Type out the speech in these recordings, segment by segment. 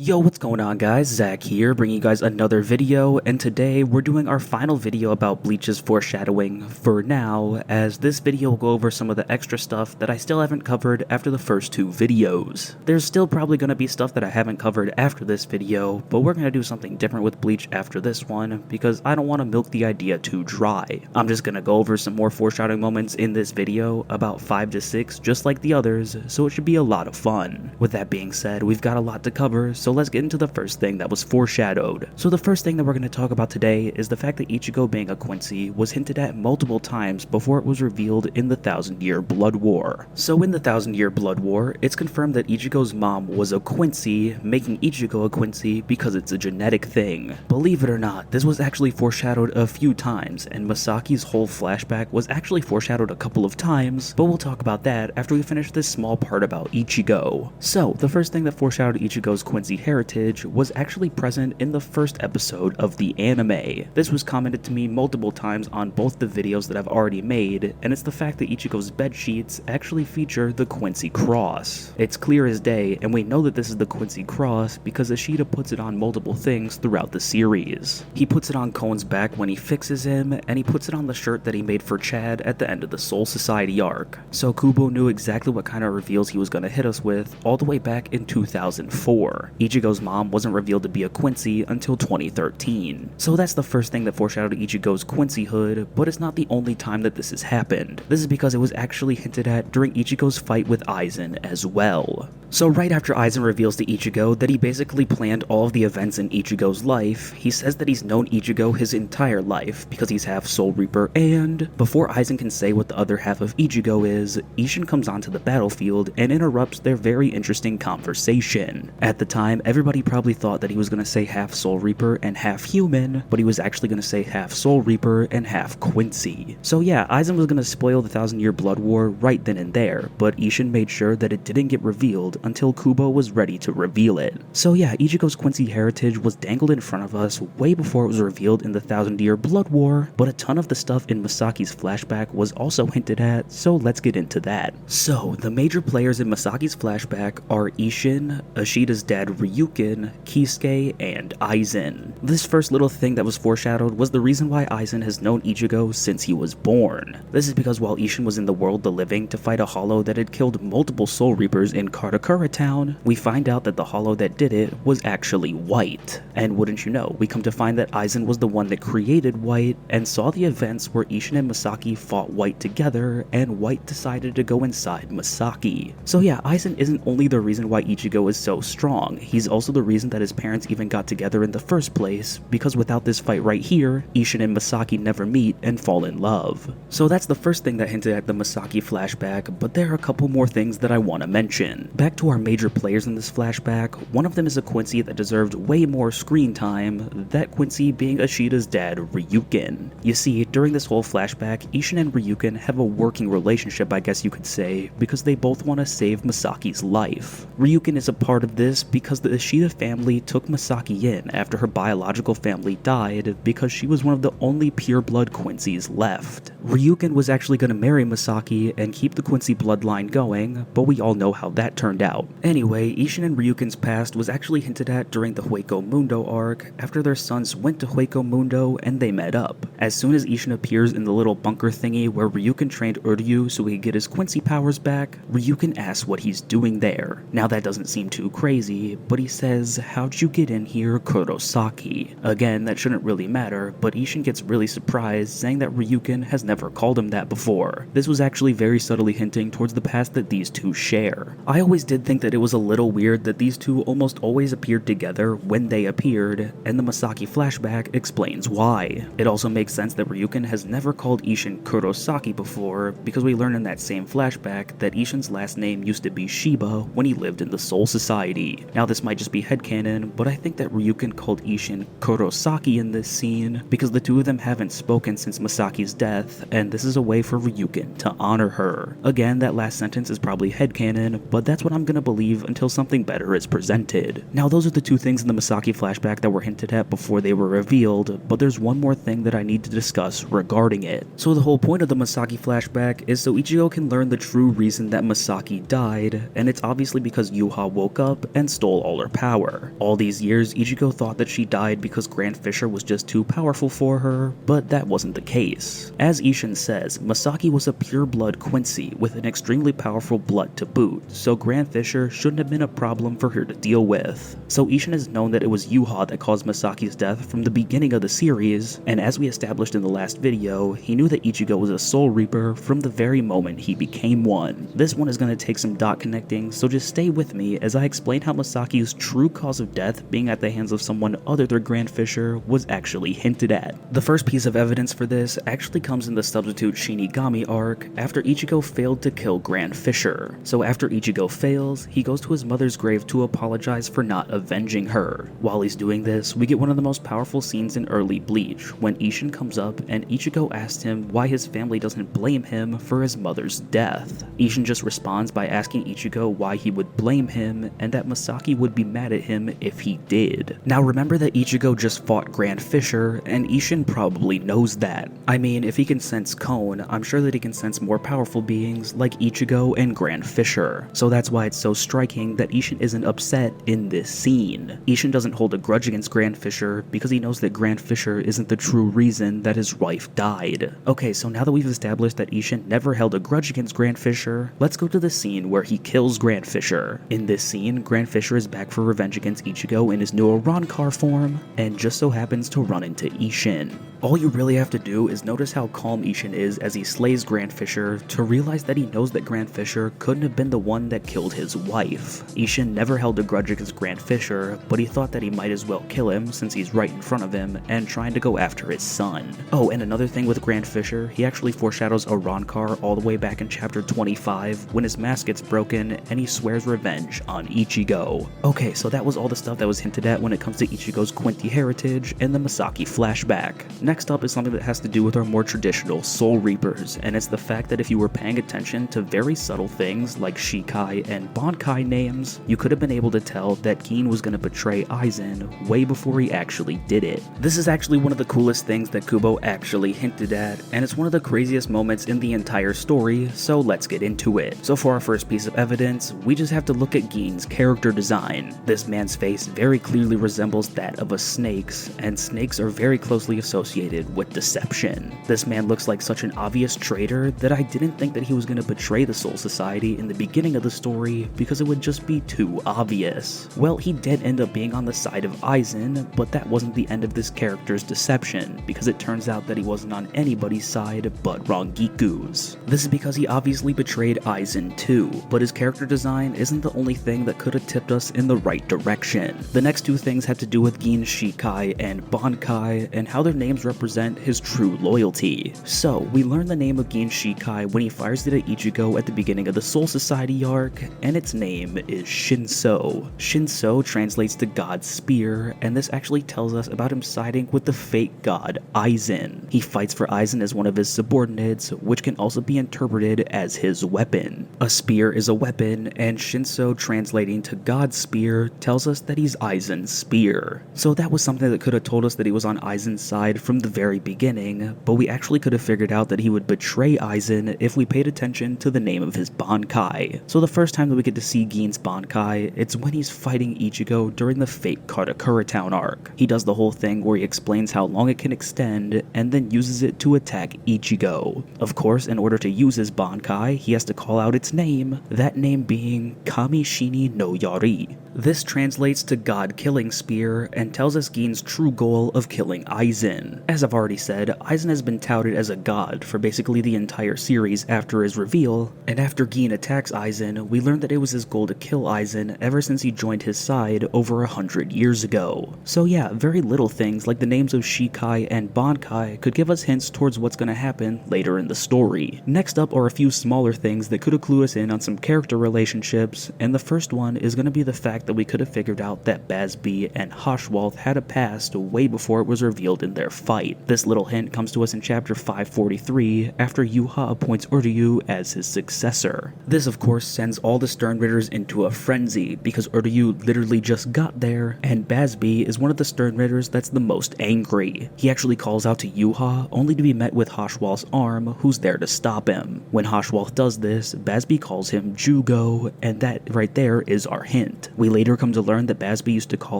Yo, what's going on guys? Zack here, bringing you guys another video, and today we're doing our final video about Bleach's foreshadowing for now, as this video will go over some of the extra stuff that I still haven't covered after the first two videos. There's still probably going to be stuff that I haven't covered after this video, but we're going to do something different with Bleach after this one, because I don't want to milk the idea too dry. I'm just going to go over some more foreshadowing moments in this video, about 5 to 6, just like the others, so it should be a lot of fun. With that being said, we've got a lot to cover, so let's get into the first thing that was foreshadowed. So the first thing that we're going to talk about today is the fact that Ichigo being a Quincy was hinted at multiple times before it was revealed in the 1,000-Year Blood War. So in the 1,000-Year Blood War, it's confirmed that Ichigo's mom was a Quincy, making Ichigo a Quincy because it's a genetic thing. Believe it or not, this was actually foreshadowed a few times, and Masaki's whole flashback was actually foreshadowed a couple of times, but we'll talk about that after we finish this small part about Ichigo. So, the first thing that foreshadowed Ichigo's Quincy heritage was actually present in the first episode of the anime. This was commented to me multiple times on both the videos that I've already made, and it's the fact that Ichigo's bed sheets actually feature the Quincy cross. It's clear as day, and we know that this is the Quincy cross because Ishida puts it on multiple things throughout the series. He puts it on Koen's back when he fixes him, and he puts it on the shirt that he made for Chad at the end of the Soul Society arc. So Kubo knew exactly what kind of reveals he was going to hit us with all the way back in 2004. Ichigo's mom wasn't revealed to be a Quincy until 2013. So that's the first thing that foreshadowed Ichigo's Quincyhood, but it's not the only time that this has happened. This is because it was actually hinted at during Ichigo's fight with Aizen as well. So right after Aizen reveals to Ichigo that he basically planned all of the events in Ichigo's life, he says that he's known Ichigo his entire life because he's half Soul Reaper, and before Aizen can say what the other half of Ichigo is, Ishin comes onto the battlefield and interrupts their very interesting conversation. At the time, everybody probably thought that he was going to say half Soul Reaper and half human, but he was actually going to say half Soul Reaper and half Quincy. So yeah, Aizen was going to spoil the 1,000-Year Blood War right then and there, but Ishin made sure that it didn't get revealed until Kubo was ready to reveal it. So yeah, Ichigo's Quincy heritage was dangled in front of us way before it was revealed in the 1,000-Year Blood War, but a ton of the stuff in Masaki's flashback was also hinted at, so let's get into that. So, the major players in Masaki's flashback are Ishin, Ishida's dad Ryukin, Kisuke, and Aizen. This first little thing that was foreshadowed was the reason why Aizen has known Ichigo since he was born. This is because while Ishin was in the world of the living to fight a hollow that had killed multiple Soul Reapers in Karakura Town, we find out that the hollow that did it was actually white. And wouldn't you know, we come to find that Aizen was the one that created white and saw the events where Ishin and Masaki fought white together, and white decided to go inside Masaki. So yeah, Aizen isn't only the reason why Ichigo is so strong, he's also the reason that his parents even got together in the first place, because without this fight right here, Ishin and Masaki never meet and fall in love. So that's the first thing that hinted at the Masaki flashback, but there are a couple more things that I want to mention. Back to our major players in this flashback, one of them is a Quincy that deserved way more screen time, that Quincy being Ishida's dad, Ryukin. You see, during this whole flashback, Ishin and Ryukin have a working relationship, I guess you could say, because they both want to save Masaki's life. Ryukin is a part of this because the Ishida family took Masaki in after her biological family died because she was one of the only pure-blood Quincy's left. Ryukin was actually going to marry Masaki and keep the Quincy bloodline going, but we all know how that turned out. Anyway, Ishin and Ryukin's past was actually hinted at during the Hueco Mundo arc after their sons went to Hueco Mundo and they met up. As soon as Ishin appears in the little bunker thingy where Ryukin trained Uryu so he could get his Quincy powers back, Ryukin asks what he's doing there. Now that doesn't seem too crazy, but he says, "How'd you get in here, Kurosaki?" Again, that shouldn't really matter, but Ishin gets really surprised, saying that Ryukin has never called him that before. This was actually very subtly hinting towards the past that these two share. I always did think that it was a little weird that these two almost always appeared together when they appeared, and the Masaki flashback explains why. It also makes sense that Ryukin has never called Ishin Kurosaki before, because we learn in that same flashback that Ishin's last name used to be Shiba when he lived in the Soul Society. Now this might just be headcanon, but I think that Ryukin called Ishin Kurosaki in this scene because the two of them haven't spoken since Masaki's death, and this is a way for Ryukin to honor her. Again, that last sentence is probably headcanon, but that's what I'm gonna believe until something better is presented. Now those are the two things in the Masaki flashback that were hinted at before they were revealed, but there's one more thing that I need to discuss regarding it. So the whole point of the Masaki flashback is so Ichigo can learn the true reason that Masaki died, and it's obviously because Yuha woke up and stole all her power. All these years, Ichigo thought that she died because Grand Fisher was just too powerful for her, but that wasn't the case. As Ishin says, Masaki was a pure-blood Quincy with an extremely powerful blood to boot, so Grand Fisher shouldn't have been a problem for her to deal with. So Ishin has known that it was Yuha that caused Masaki's death from the beginning of the series, and as we established in the last video, he knew that Ichigo was a Soul Reaper from the very moment he became one. This one is going to take some dot connecting, so just stay with me as I explain how Masaki's true cause of death being at the hands of someone other than Grand Fisher was actually hinted at. The first piece of evidence for this actually comes in the Substitute Shinigami arc after Ichigo failed to kill Grand Fisher. So after Ichigo fails, he goes to his mother's grave to apologize for not avenging her. While he's doing this, we get one of the most powerful scenes in early Bleach, when Ishin comes up and Ichigo asks him why his family doesn't blame him for his mother's death. Ishin just responds by asking Ichigo why he would blame him and that Masaki would be mad at him if he did. Now remember that Ichigo just fought Grand Fisher, and Ishin probably knows that. I mean, if he can sense Cone, I'm sure that he can sense more powerful beings like Ichigo and Grand Fisher. So that's why it's so striking that Ishin isn't upset in this scene. Ishin doesn't hold a grudge against Grand Fisher because he knows that Grand Fisher isn't the true reason that his wife died. Okay, so now that we've established that Ishin never held a grudge against Grand Fisher, let's go to the scene where he kills Grand Fisher. In this scene, Grand Fisher is back for revenge against Ichigo in his new Arankar form, and just so happens to run into Ishin. All you really have to do is notice how calm Ishin is as he slays Grand Fisher to realize that he knows that Grand Fisher couldn't have been the one that killed his wife. Ishin never held a grudge against Grand Fisher, but he thought that he might as well kill him since he's right in front of him and trying to go after his son. Oh, and another thing with Grand Fisher, he actually foreshadows Arankar all the way back in chapter 25 when his mask gets broken and he swears revenge on Ichigo. Okay, so that was all the stuff that was hinted at when it comes to Ichigo's Quincy heritage and the Masaki flashback. Next up is something that has to do with our more traditional Soul Reapers, and it's the fact that if you were paying attention to very subtle things like Shikai and Bankai names, you could have been able to tell that Gin was going to betray Aizen way before he actually did it. This is actually one of the coolest things that Kubo actually hinted at, and it's one of the craziest moments in the entire story, so let's get into it. So for our first piece of evidence, we just have to look at Gin's character design. This man's face very clearly resembles that of a snake's, and snakes are very closely associated with deception. This man looks like such an obvious traitor that I didn't think that he was going to betray the Soul Society in the beginning of the story because it would just be too obvious. Well, he did end up being on the side of Aizen, but that wasn't the end of this character's deception because it turns out that he wasn't on anybody's side but Rangiku's. This is because he obviously betrayed Aizen too, but his character design isn't the only thing that could have tipped us in the right direction. The next two things had to do with Gin's Shikai and Bankai and how their names represent his true loyalty. So, we learn the name of Gin Shikai when he fires it at Ichigo at the beginning of the Soul Society arc, and its name is Shinso. Shinso translates to God's Spear, and this actually tells us about him siding with the fake god Aizen. He fights for Aizen as one of his subordinates, which can also be interpreted as his weapon. A spear is a weapon, and Shinso translating to God's Spear tells us that he's Aizen's spear. So that was something that could have told us that he was on Aizen's side from the very beginning, but we actually could have figured out that he would betray Aizen if we paid attention to the name of his Bankai. So the first time that we get to see Gin's Bankai, it's when he's fighting Ichigo during the fake Karakura Town arc. He does the whole thing where he explains how long it can extend and then uses it to attack Ichigo. Of course, in order to use his Bankai, he has to call out its name, that name being Kamishini no Yari. This translates to God Killing Spear and tells us Gin's true goal of killing Aizen. As I've already said, Aizen has been touted as a god for basically the entire series after his reveal, and after Gin attacks Aizen, we learn that it was his goal to kill Aizen ever since he joined his side over 100 years ago. So yeah, very little things like the names of Shikai and Bankai could give us hints towards what's going to happen later in the story. Next up are a few smaller things that could have clued us in on some character relationships, and the first one is going to be the fact that we could have figured out that Bazby and Hoshwalth had a past way before it was revealed in their fight. This little hint comes to us in chapter 543 after Yuha appoints Uryu as his successor. This of course sends all the Stern Ritters into a frenzy because Uryu literally just got there, and Bazby is one of the Stern Ritters that's the most angry. He actually calls out to Yuha only to be met with Hoshwalth's arm, who's there to stop him. When Hoshwalth does this, Bazby calls him Jugo, and that right there is our hint. We We later come to learn that Basby used to call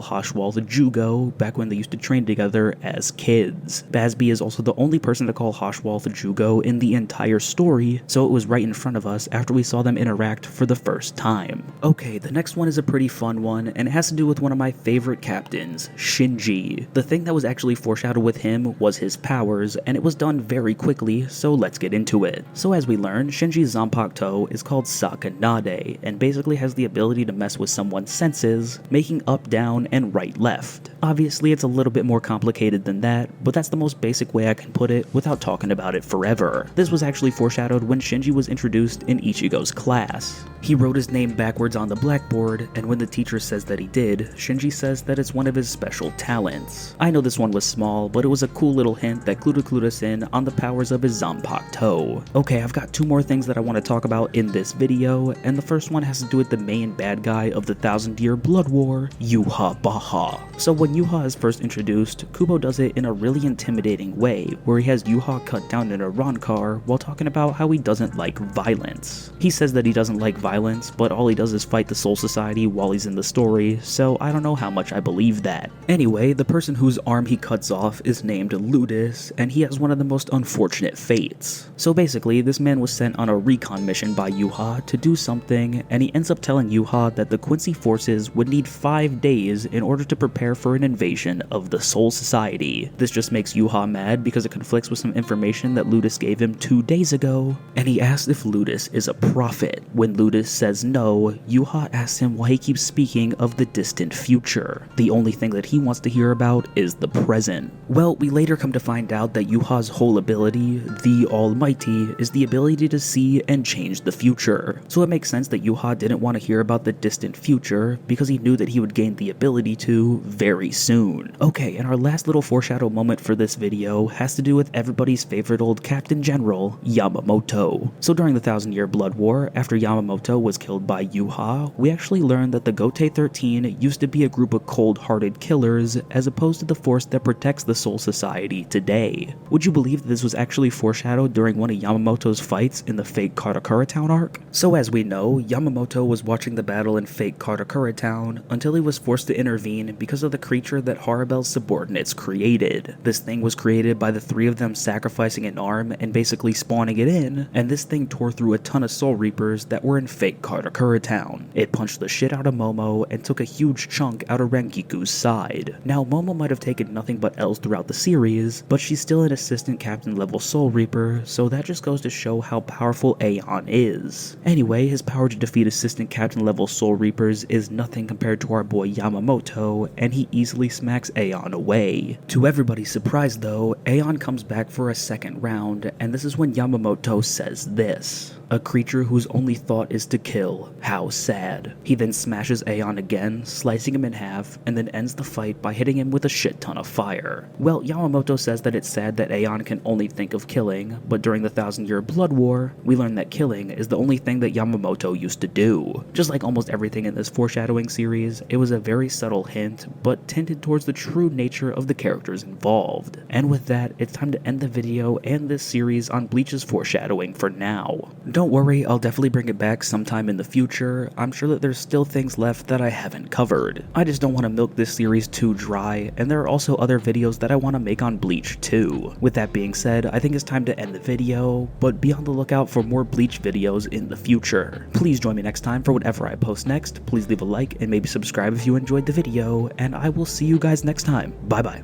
Hashwal the Jugo back when they used to train together as kids. Basby is also the only person to call Hashwal the Jugo in the entire story, so it was right in front of us after we saw them interact for the first time. Okay, the next one is a pretty fun one, and it has to do with one of my favorite captains, Shinji. The thing that was actually foreshadowed with him was his powers, and it was done very quickly, so let's get into it. So as we learn, Shinji's Zanpakuto is called Sakanade, and basically has the ability to mess with someone's senses, making up, down, and right, left. Obviously, it's a little bit more complicated than that, but that's the most basic way I can put it without talking about it forever. This was actually foreshadowed when Shinji was introduced in Ichigo's class. He wrote his name backwards on the blackboard, and when the teacher says that he did, Shinji says that it's one of his special talents. I know this one was small, but it was a cool little hint that clued us in on the powers of his Zanpakuto. Okay, I've got two more things that I want to talk about in this video, and the first one has to do with the main bad guy of the 1000-year Blood War, Yuha Baha. So when Yuha is first introduced, Kubo does it in a really intimidating way, where he has Yuha cut down in a Ron car while talking about how he doesn't like violence. He says that he doesn't like violence, but all he does is fight the Soul Society while he's in the story, so I don't know how much I believe that. Anyway, the person whose arm he cuts off is named Ludus, and he has one of the most unfortunate fates. So basically, this man was sent on a recon mission by Yuha to do something, and he ends up telling Yuha that the Quincy forces would need 5 days in order to prepare for an invasion of the Soul Society. This just makes Yuha mad because it conflicts with some information that Ludus gave him 2 days ago, and he asks if Ludus is a prophet. When Ludus says no, Yuha asks him why he keeps speaking of the distant future. The only thing that he wants to hear about is the present. Well, we later come to find out that Yuha's whole ability, the Almighty, is the ability to see and change the future. So it makes sense that Yuha didn't want to hear about the distant future because he knew that he would gain the ability to very soon. Okay, and our last little foreshadow moment for this video has to do with everybody's favorite old Captain General, Yamamoto. So during the 1000-year Blood War, after Yamamoto was killed by Yuha, we actually learned that the Gote 13 used to be a group of cold-hearted killers as opposed to the force that protects the Soul Society today. Would you believe that this was actually foreshadowed during one of Yamamoto's fights in the fake Karakura Town arc? So as we know, Yamamoto was watching the battle in fake Karakura Town until he was forced to intervene because of the creature that Harabel's subordinates created. This thing was created by the three of them sacrificing an arm and basically spawning it in, and this thing tore through a ton of Soul Reapers that were in fake Karakura Town. It punched the shit out of Momo and took a huge chunk out of Renkiku's side. Now Momo might have taken nothing but L's throughout the series, but she's still an assistant captain level Soul Reaper, so that just goes to show how powerful Aeon is. Anyway, his power to defeat assistant captain level Soul Reapers is nothing compared to our boy Yamamoto, and he easily smacks Aeon away. To everybody's surprise though, Aeon comes back for a second round, and this is when Yamamoto says this: "A creature whose only thought is to kill. How sad." He then smashes Aeon again, slicing him in half, and then ends the fight by hitting him with a shit ton of fire. Well, Yamamoto says that it's sad that Aeon can only think of killing, but during the 1000-year Blood War, we learn that killing is the only thing that Yamamoto used to do. Just like almost everything in this foreshadowing series, it was a very subtle hint, but tinted towards the true nature of the characters involved. And with that, it's time to end the video and this series on Bleach's foreshadowing for now. Don't worry, I'll definitely bring it back sometime in the future. I'm sure that there's still things left that I haven't covered. I just don't want to milk this series too dry, and there are also other videos that I want to make on Bleach too. With that being said, I think it's time to end the video, but be on the lookout for more Bleach videos in the future. Please join me next time for whatever I post next. Please leave a like and maybe subscribe if you enjoyed the video, and I will see you guys next time. Bye bye.